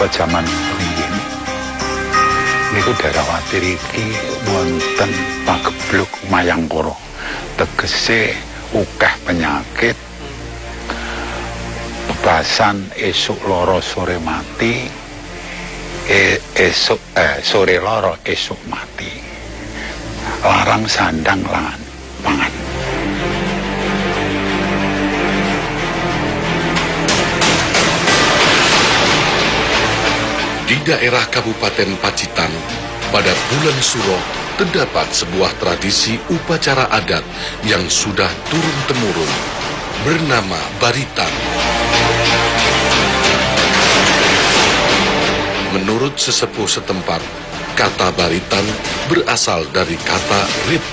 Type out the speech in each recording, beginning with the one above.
nalika jaman rumiyin niku daerah Watir iki wonten pagebluk mayangkara. Tegese ukeh penyakit, bebasan esuk lara sore mati, sore lara esuk mati. Larang sandang lan pangan. Di daerah Kabupaten Pacitan, pada bulan Suro, terdapat sebuah tradisi upacara adat yang sudah turun-temurun, bernama baritan. Menurut sesepuh setempat, kata baritan berasal dari kata rit,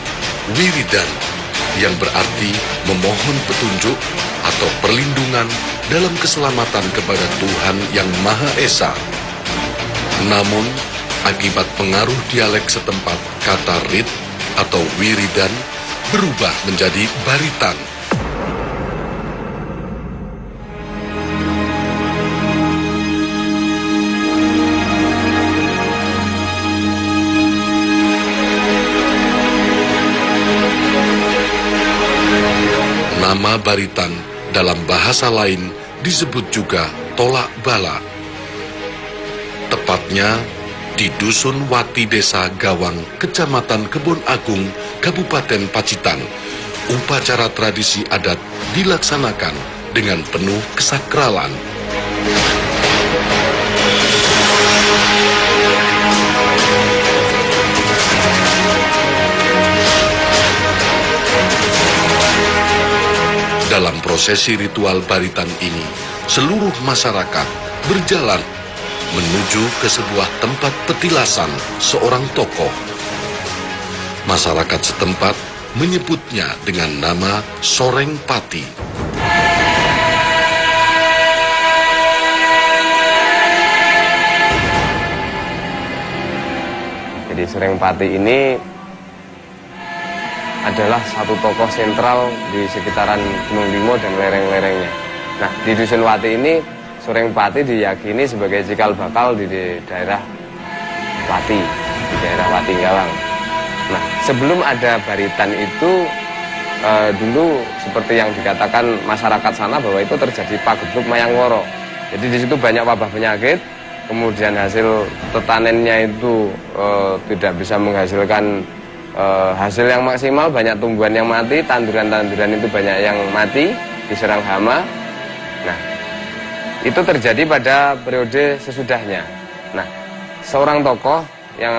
wiridan, yang berarti memohon petunjuk atau perlindungan dalam keselamatan kepada Tuhan Yang Maha Esa. Namun, akibat pengaruh dialek setempat, kata rit atau wiridan berubah menjadi baritan. Nama baritan dalam bahasa lain disebut juga tolak bala. Tepatnya di Dusun Wati Desa Gawang, Kecamatan Kebon Agung, Kabupaten Pacitan, upacara tradisi adat dilaksanakan dengan penuh kesakralan. Dalam prosesi ritual baritan ini, seluruh masyarakat berjalan menuju ke sebuah tempat petilasan seorang tokoh. Masyarakat setempat menyebutnya dengan nama Soreng Pati. Jadi Soreng Pati ini adalah satu tokoh sentral di sekitaran Gunung Limo dan lereng-lerengnya. Nah, di Dusun Wati ini Soreng Pati diyakini sebagai cikal bakal di daerah Wati, di daerah Wati Gawang. Nah, sebelum ada baritan itu, dulu seperti yang dikatakan masyarakat sana bahwa itu terjadi pagebluk mayangkara. Jadi di situ banyak wabah penyakit, kemudian hasil tetanennya itu tidak bisa menghasilkan hasil yang maksimal, banyak tumbuhan yang mati, tanduran-tanduran itu banyak yang mati, diserang hama. Nah, itu terjadi pada periode sesudahnya. Nah, seorang tokoh yang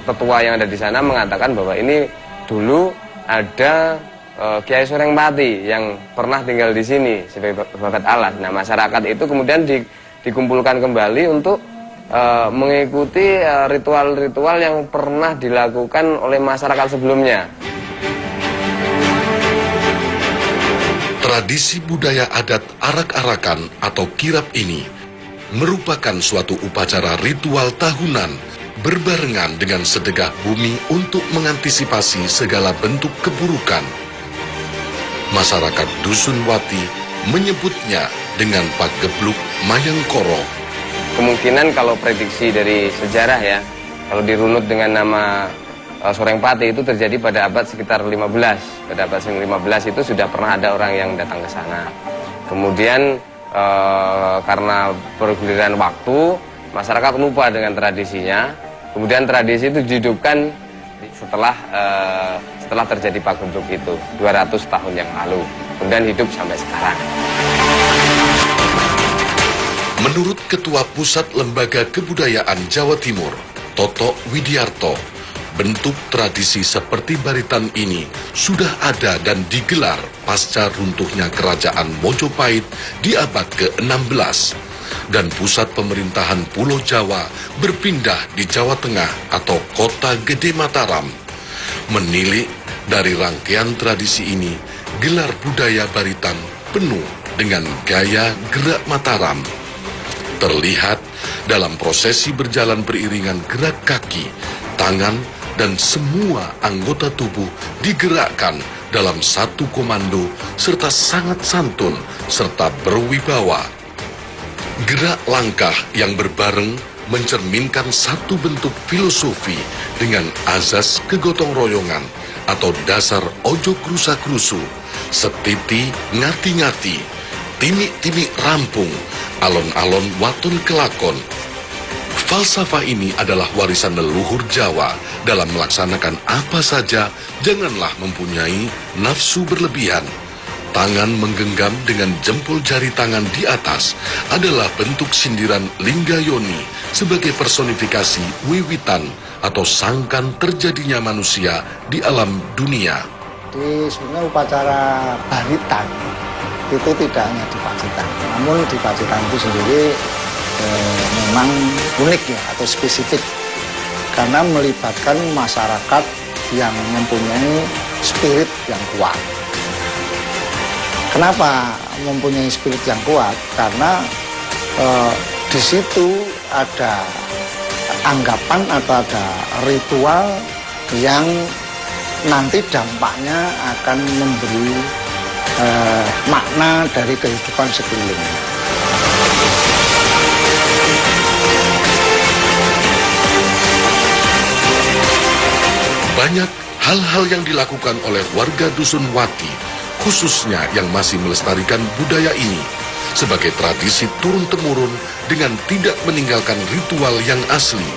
tetua yang ada di sana mengatakan bahwa ini dulu ada Kiai Soreng Pati yang pernah tinggal di sini sebagai babat alas. Nah, masyarakat itu kemudian dikumpulkan kembali untuk mengikuti ritual-ritual yang pernah dilakukan oleh masyarakat sebelumnya. Tradisi budaya adat arak-arakan atau kirap ini merupakan suatu upacara ritual tahunan berbarengan dengan sedekah bumi untuk mengantisipasi segala bentuk keburukan. Masyarakat Dusun Wati menyebutnya dengan pagebluk mayangkara. Kemungkinan kalau prediksi dari sejarah ya, kalau dirunut dengan nama Soreng Pati itu terjadi pada abad sekitar 15. Pada abad 15 itu sudah pernah ada orang yang datang ke sana. Kemudian karena perguliran waktu, masyarakat lupa dengan tradisinya. Kemudian tradisi itu dihidupkan setelah terjadi pagebluk itu 200 tahun yang lalu. Kemudian hidup sampai sekarang. Menurut Ketua Pusat Lembaga Kebudayaan Jawa Timur, Toto Widiarto, bentuk tradisi seperti baritan ini sudah ada dan digelar pasca runtuhnya Kerajaan Mojopahit di abad ke-16 dan pusat pemerintahan Pulau Jawa berpindah di Jawa Tengah atau Kota Gede Mataram. Menilik dari rangkaian tradisi ini, gelar budaya baritan penuh dengan gaya gerak Mataram. Terlihat dalam prosesi berjalan beriringan gerak kaki, tangan, dan semua anggota tubuh digerakkan dalam satu komando serta sangat santun serta berwibawa. Gerak langkah yang berbareng mencerminkan satu bentuk filosofi dengan azas kegotong royongan atau dasar ojo krusa-krusu, setiti ngati-ngati, timik-timik rampung, alon-alon waton kelakon. Falsafah ini adalah warisan leluhur Jawa. Dalam melaksanakan apa saja, janganlah mempunyai nafsu berlebihan. Tangan menggenggam dengan jempol jari tangan di atas adalah bentuk sindiran Linggayoni sebagai personifikasi wiwitan atau sangkan terjadinya manusia di alam dunia. Di sebenarnya upacara baritan itu tidak hanya di Pacitan, namun di Pacitan itu sendiri memang unik ya atau spesifik karena melibatkan masyarakat yang mempunyai spirit yang kuat. Kenapa mempunyai spirit yang kuat? Karena di situ ada anggapan atau ada ritual yang nanti dampaknya akan memberi makna dari kehidupan sekelilingnya. Banyak hal-hal yang dilakukan oleh warga Dusun Wati, khususnya yang masih melestarikan budaya ini sebagai tradisi turun-temurun dengan tidak meninggalkan ritual yang asli.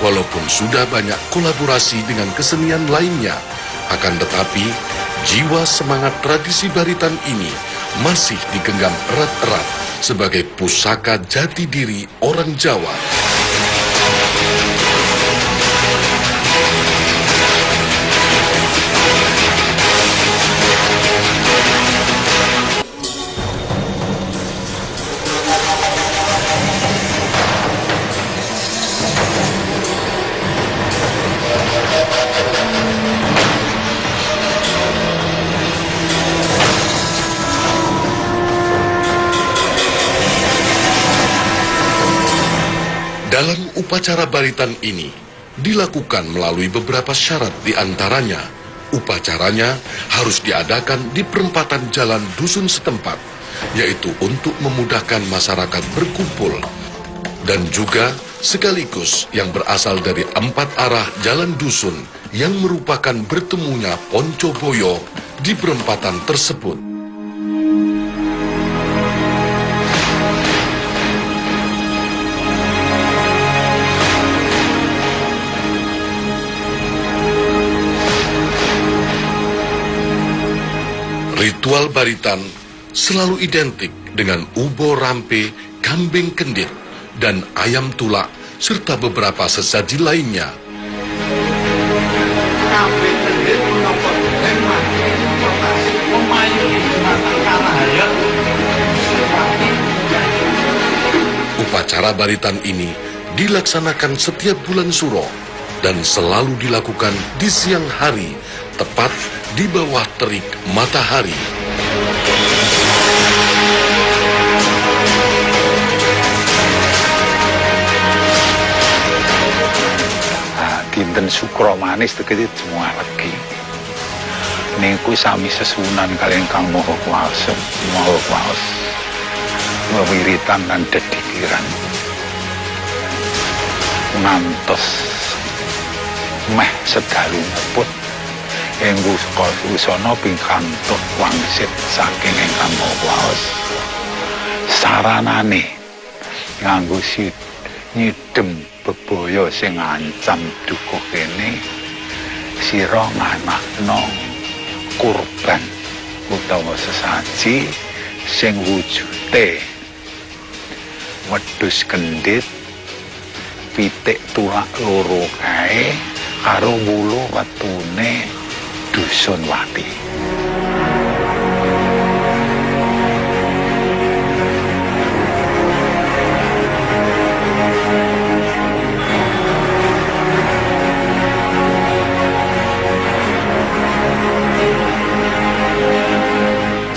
Walaupun sudah banyak kolaborasi dengan kesenian lainnya, akan tetapi jiwa semangat tradisi baritan ini masih digenggam erat-erat sebagai pusaka jati diri orang Jawa. Dalam upacara baritan ini dilakukan melalui beberapa syarat, di antaranya upacaranya harus diadakan di perempatan jalan dusun setempat, yaitu untuk memudahkan masyarakat berkumpul, dan juga sekaligus yang berasal dari 4 arah jalan dusun yang merupakan bertemunya Poncoboyo di perempatan tersebut. Ritual baritan selalu identik dengan ubo rampe, kambing kendit, dan ayam tulak, serta beberapa sesaji lainnya. Upacara baritan ini dilaksanakan setiap bulan Suro dan selalu dilakukan di siang hari, tepat di bawah terik matahari. Dinten Sukra Manis tegese semua lagi. Niku sami sesunan kalian Kang Maha Kuwasa, wewiritan lan dedikiran. Ngantos meh sedalu put enggu usana pingkantuk wangsit saking ingkang Maha Kuwasa. Saranane nganggo nyidem bebaya sing ngancam duka kene, sira nganakno kurban utawa sesaji sing wujude wedhus kendhit, pitik tulak loro kae karo wulu wetune Dusun Wati.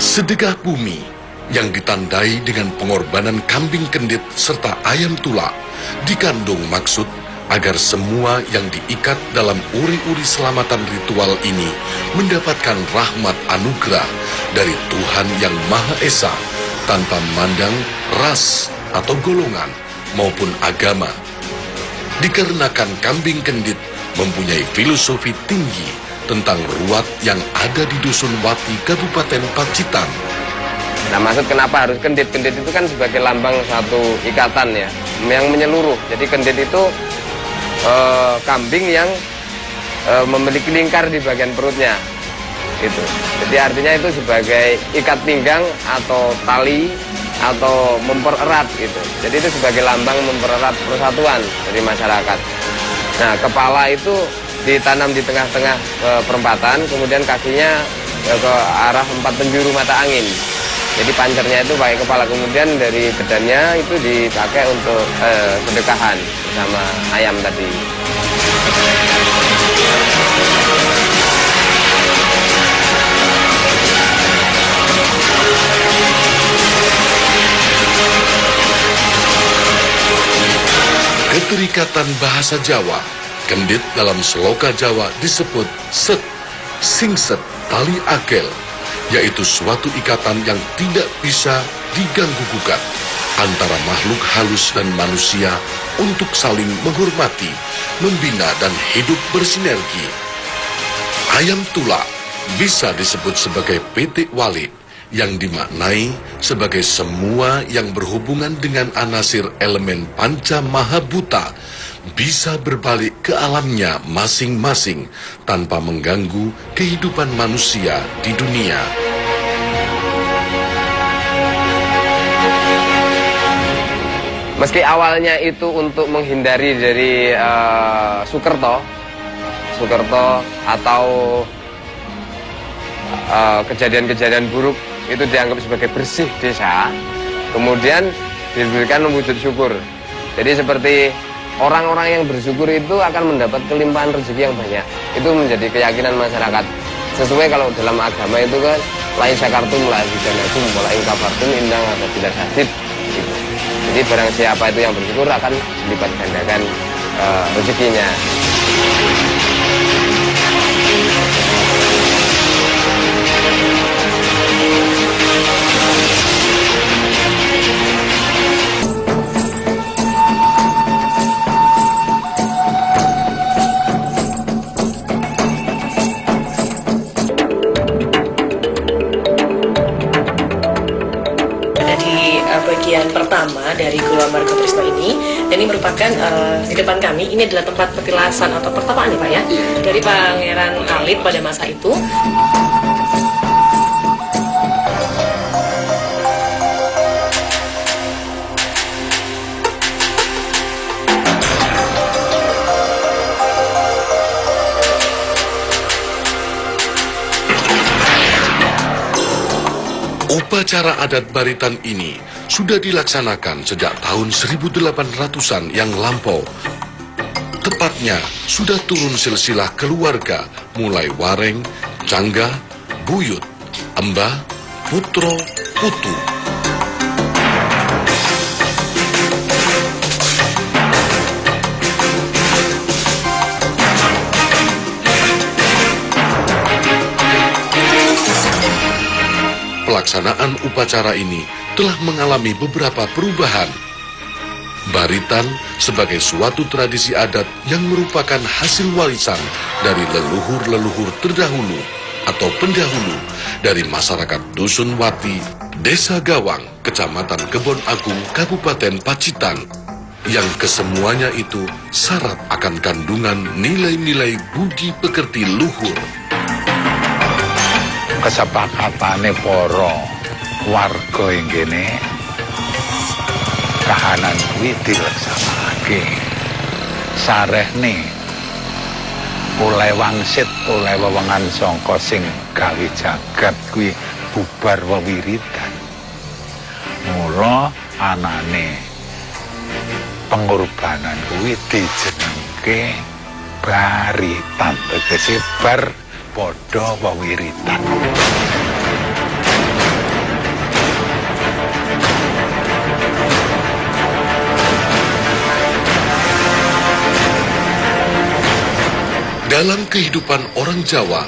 Sedekah bumi yang ditandai dengan pengorbanan kambing kendit serta ayam tulak dikandung maksud agar semua yang diikat dalam uri-uri selamatan ritual ini mendapatkan rahmat anugerah dari Tuhan Yang Maha Esa tanpa memandang ras, atau golongan maupun agama. Dikarenakan kambing kendit mempunyai filosofi tinggi tentang ruat yang ada di Dusun Wati, Kabupaten Pacitan. Nah, maksud kenapa harus kendit? Kendit itu kan sebagai lambang satu ikatan ya, yang menyeluruh. Jadi kendit itu kambing yang memiliki lingkar di bagian perutnya. Itu. Jadi artinya itu sebagai ikat pinggang atau tali atau mempererat gitu. Jadi itu sebagai lambang mempererat persatuan dari masyarakat. Nah, kepala itu ditanam di tengah-tengah perempatan, kemudian kakinya ke arah 4 penjuru mata angin. Jadi pancernya itu pakai kepala, kemudian dari bedannya itu dipakai untuk sedekahan bersama ayam tadi. Keterikatan bahasa Jawa, kendit dalam seloka Jawa disebut set, singset, tali agel, yaitu suatu ikatan yang tidak bisa diganggu-gugat antara makhluk halus dan manusia untuk saling menghormati, membina dan hidup bersinergi. Ayam tulak bisa disebut sebagai petik walid, yang dimaknai sebagai semua yang berhubungan dengan anasir elemen panca mahabuta bisa berbalik ke alamnya masing-masing tanpa mengganggu kehidupan manusia di dunia. Meski awalnya itu untuk menghindari dari Sukerto atau kejadian-kejadian buruk itu dianggap sebagai bersih desa, kemudian diberikan wujud syukur. Jadi seperti orang-orang yang bersyukur itu akan mendapat kelimpahan rezeki yang banyak. Itu menjadi keyakinan masyarakat. Sesuai kalau dalam agama itu kan lain syakartum la azidannakum wala in kafartum innal adzaba lasyadid. Gitu. Jadi barang siapa itu yang bersyukur akan dilipat gandakan rezekinya. Bagian pertama dari Gua Marga Trisno ini, dan ini merupakan di depan kami ini adalah tempat petilasan atau pertapaan ya Pak ya, dari Pangeran Khalid pada masa itu. Upacara adat baritan ini sudah dilaksanakan sejak tahun 1800-an yang lampau. Tepatnya sudah turun silsilah keluarga mulai Wareng, Cangga, Buyut, Embah, Putro, Putu. Pelaksanaan upacara ini telah mengalami beberapa perubahan. Baritan sebagai suatu tradisi adat yang merupakan hasil warisan dari leluhur-leluhur terdahulu atau pendahulu dari masyarakat Dusun Wati, Desa Gawang, Kecamatan Kebon Agung, Kabupaten Pacitan, yang kesemuanya itu syarat akan kandungan nilai-nilai budi pekerti luhur. Kesepakatane para warga ing kene kahanan kuwi dilaksanakake sarehne oleh wangsit oleh wewengan sangka sing gawe jagat kuwi bubar wewiritan. Mula anane pengorbanan kuwi dijenengke baritan, tegese bar padha wewiritan. Dalam kehidupan orang Jawa,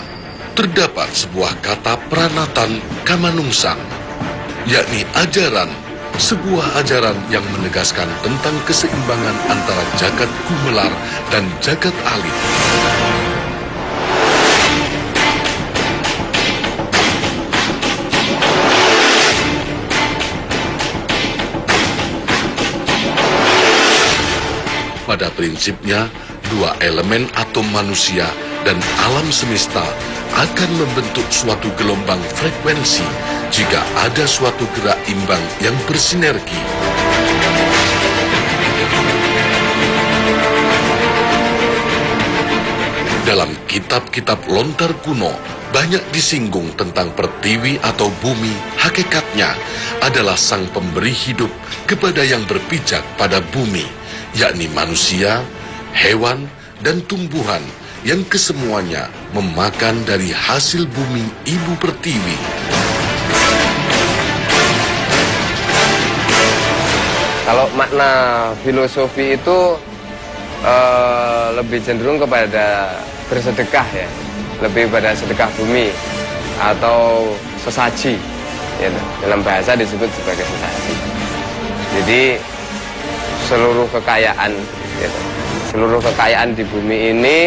terdapat sebuah kata pranatan kamanungsan, yakni ajaran sebuah ajaran yang menegaskan tentang keseimbangan antara jagat gumelar dan jagat alit. Pada prinsipnya, dua elemen atom manusia dan alam semesta akan membentuk suatu gelombang frekuensi jika ada suatu gerak imbang yang bersinergi. Dalam kitab-kitab lontar kuno, banyak disinggung tentang pertiwi atau bumi. Hakikatnya adalah sang pemberi hidup kepada yang berpijak pada bumi, yakni manusia, hewan, dan tumbuhan yang kesemuanya memakan dari hasil bumi ibu pertiwi. Kalau makna filosofi itu lebih cenderung kepada bersedekah ya, lebih pada sedekah bumi atau sesaji, ya, dalam bahasa disebut sebagai sesaji. Jadi seluruh kekayaan, ya, seluruh kekayaan di bumi ini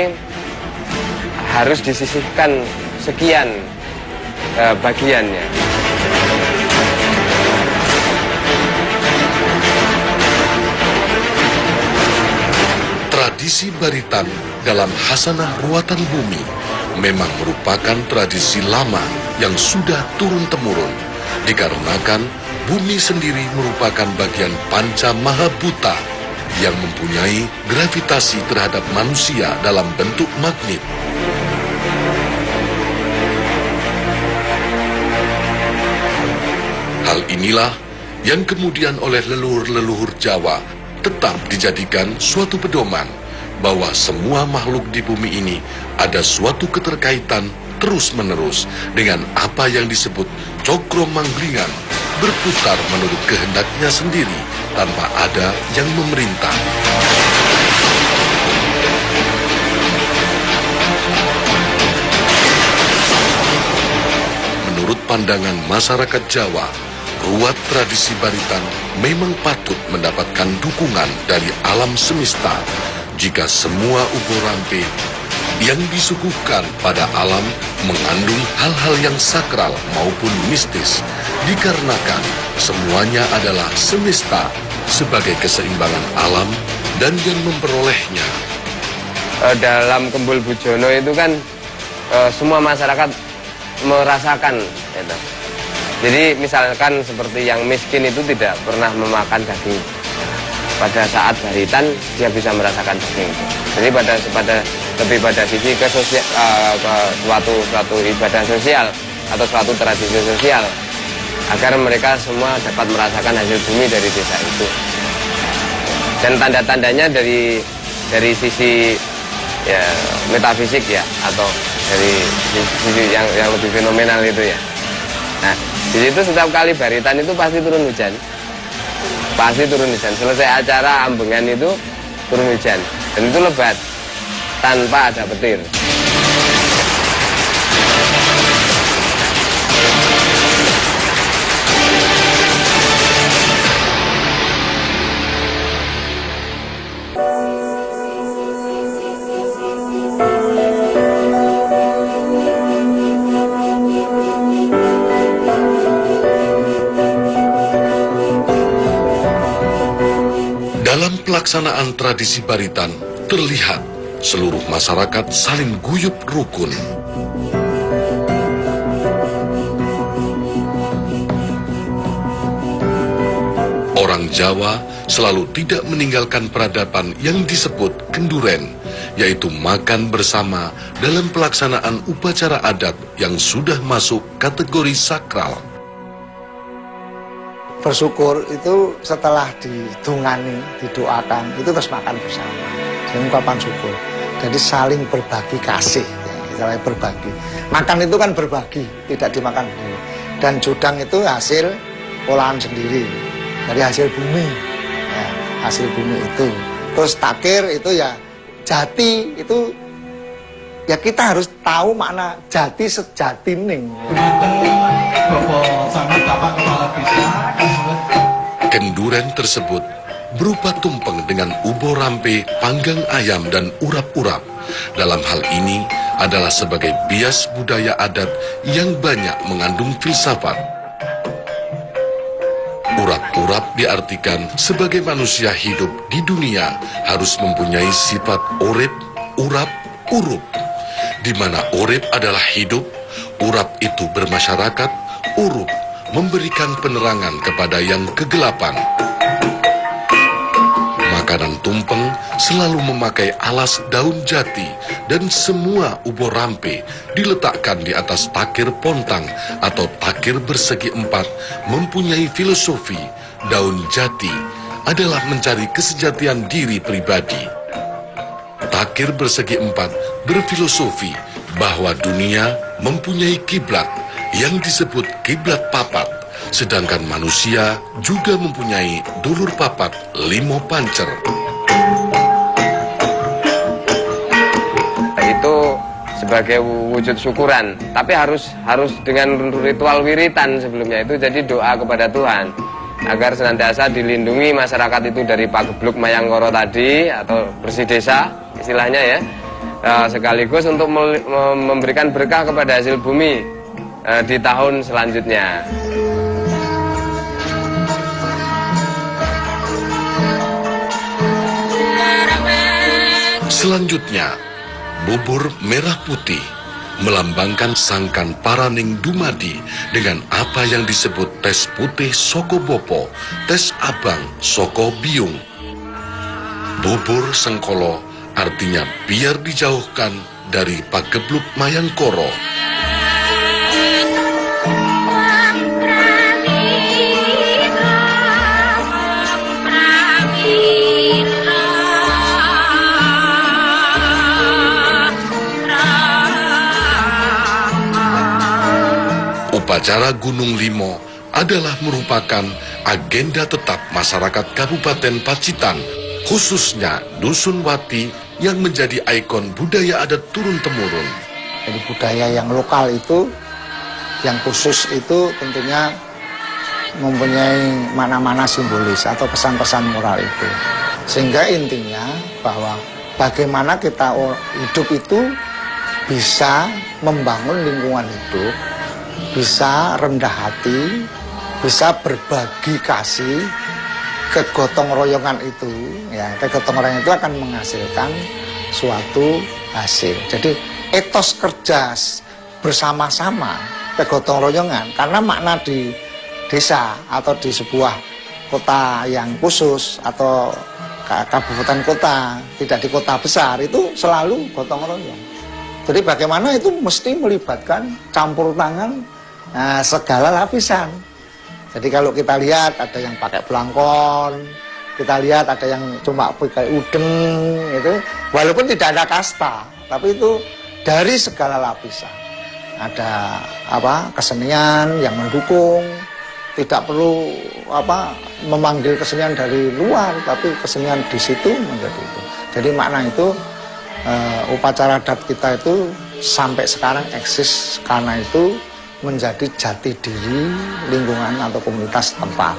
harus disisihkan sekian bagiannya. Tradisi baritan dalam Hasanah Ruwatan Bumi memang merupakan tradisi lama yang sudah turun-temurun, dikarenakan bumi sendiri merupakan bagian panca mahabhuta yang mempunyai gravitasi terhadap manusia dalam bentuk magnet. Hal inilah yang kemudian oleh leluhur-leluhur Jawa tetap dijadikan suatu pedoman bahwa semua makhluk di bumi ini ada suatu keterkaitan terus-menerus dengan apa yang disebut cokro mangglingan, berputar menurut kehendaknya sendiri tanpa ada yang memerintah. Menurut pandangan masyarakat Jawa, ruwat tradisi baritan memang patut mendapatkan dukungan dari alam semesta jika semua ubo rampe yang disuguhkan pada alam mengandung hal-hal yang sakral maupun mistis, dikarenakan semuanya adalah semesta sebagai keseimbangan alam dan yang memperolehnya. Dalam Kembul Bujono itu kan semua masyarakat merasakan, gitu. Jadi misalkan seperti yang miskin itu tidak pernah memakan daging, pada saat baritan dia bisa merasakan daging. Jadi lebih pada sisi ke suatu ibadah sosial atau suatu tradisi sosial, agar mereka semua dapat merasakan hasil bumi dari desa itu. Dan tanda-tandanya dari sisi ya metafisik ya, atau dari sisi yang lebih fenomenal itu ya. Nah, di situ setiap kali baritan itu pasti turun hujan. Pasti turun hujan. Selesai acara ambengan itu turun hujan. Dan itu lebat, tanpa ada petir. Dalam pelaksanaan tradisi baritan, terlihat seluruh masyarakat saling guyup rukun. Orang Jawa selalu tidak meninggalkan peradaban yang disebut kenduren, yaitu makan bersama dalam pelaksanaan upacara adat yang sudah masuk kategori sakral. Bersyukur itu setelah didungani, didoakan, itu terus makan bersama. Jadi ungkapan syukur. Jadi saling berbagi kasih, ya, berbagi. Makan itu kan berbagi, tidak dimakan sendiri. Dan judang itu hasil olahan sendiri, dari hasil bumi. Ya, hasil bumi itu. Terus takir itu ya jati, itu ya kita harus tahu makna jati sejati ning. Bapak Sami Bapak Kepala Desa Kenduren tersebut berupa tumpeng dengan ubo rampe, panggang ayam, dan urap-urap. Dalam hal ini adalah sebagai bias budaya adat yang banyak mengandung filsafat. Urap-urap diartikan sebagai manusia hidup di dunia harus mempunyai sifat urip, urap, urup. Di mana urip adalah hidup, urap itu bermasyarakat, urup memberikan penerangan kepada yang kegelapan. Makanan tumpeng selalu memakai alas daun jati dan semua ubo rampe diletakkan di atas takir pontang atau takir bersegi empat mempunyai filosofi. Daun jati adalah mencari kesejatian diri pribadi. Takir bersegi empat berfilosofi bahwa dunia mempunyai kiblat yang disebut kiblat papat, sedangkan manusia juga mempunyai dulur papat limo pancer. Itu sebagai wujud syukuran, tapi harus dengan ritual wiritan sebelumnya itu, jadi doa kepada Tuhan agar senantiasa dilindungi masyarakat itu dari pagebluk mayangkoro tadi atau bersih desa istilahnya ya, sekaligus untuk memberikan berkah kepada hasil bumi di tahun selanjutnya. Selanjutnya, bubur merah putih melambangkan sangkan paraning dumadi dengan apa yang disebut tes putih soko bopo, tes abang soko biung. Bubur sengkolo artinya biar dijauhkan dari pagebluk mayangkoro. Upacara Gunung Limo adalah merupakan agenda tetap masyarakat Kabupaten Pacitan, khususnya Dusun Wati yang menjadi ikon budaya adat turun-temurun. Jadi budaya yang lokal itu, yang khusus itu tentunya mempunyai mana-mana simbolis atau pesan-pesan moral itu. Sehingga intinya bahwa bagaimana kita hidup itu bisa membangun lingkungan hidup, bisa rendah hati, bisa berbagi kasih, kegotong royongan itu, ya kegotong royongan itu akan menghasilkan suatu hasil. Jadi etos kerja bersama-sama, kegotong royongan, karena makna di desa atau di sebuah kota yang khusus atau kabupaten kota, tidak di kota besar, itu selalu gotong royong. Jadi bagaimana itu mesti melibatkan campur tangan segala lapisan. Jadi kalau kita lihat ada yang pakai belangkon, kita lihat ada yang cuma pakai udeng, itu walaupun tidak ada kasta, tapi itu dari segala lapisan. Ada kesenian yang mendukung, tidak perlu memanggil kesenian dari luar, tapi kesenian di situ menjadi itu. Jadi makna itu upacara adat kita itu sampai sekarang eksis karena itu menjadi jati diri lingkungan atau komunitas tempat.